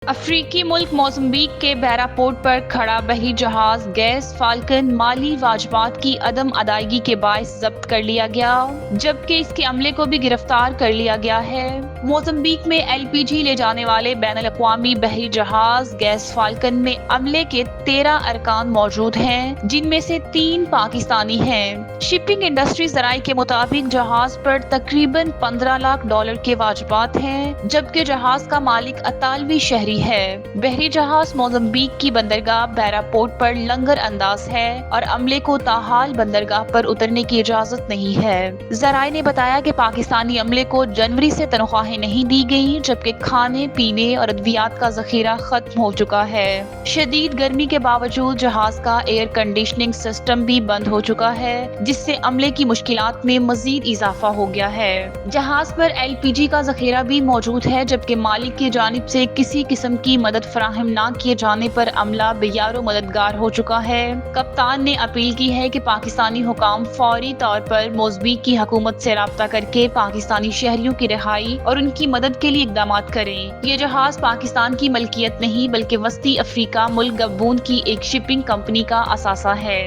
अफ्रीकी मुल्क मोज़म्बिक के बेरा पोर्ट पर खड़ा बहरी जहाज गैस फाल्कन माली वाजबात की अदम अदायगी के बायस जब्त कर लिया गया, जबकि इसके अमले को भी गिरफ्तार कर लिया गया है। मोज़म्बिक में एलपीजी ले जाने वाले बैनुल अक़वामी बहरी जहाज गैस फाल्कन में अमले के 13 अरकान मौजूद हैं, जिनमें से 3 पाकिस्तानी हैं। शिपिंग इंडस्ट्री ज़राए के मुताबिक जहाज पर तकरीबन $15 लाख के वाजबात हैं, जबकि जहाज का मालिक अतालवी शहरी है। बहरी जहाज मोज़म्बिक की बंदरगाह बेरा पोर्ट पर लंगर अंदाज है और अमले को ताहाल बंदरगाह पर उतरने की इजाजत नहीं है। ज़राए ने बताया कि पाकिस्तानी अमले को जनवरी से तनख्वाहें नहीं दी गई, जबकि खाने पीने और अद्वियात का जखीरा खत्म हो चुका है। शदीद गर्मी के बावजूद जहाज का एयर कंडीशनिंग सिस्टम भी बंद हो चुका है, जिससे अमले की मुश्किलात में मजीद इजाफा हो गया है। जहाज पर एलपीजी का जखीरा भी मौजूद है, जबकि मालिक की जानिब से किसी किस्म की मदद फराहम न किए जाने पर अमला बेयारो मददगार हो चुका है। कप्तान ने अपील की है कि पाकिस्तानी हुकाम फौरी तौर पर मोज़म्बिक की हुकूमत से राब्ता करके पाकिस्तानी शहरियों की रिहाई और उनकी मदद के लिए इकदाम करें। ये जहाज पाकिस्तान की मलकियत नहीं बल्कि वस्ती अफ्रीका मुल्क गबून की एक शिपिंग कंपनी का असासा है।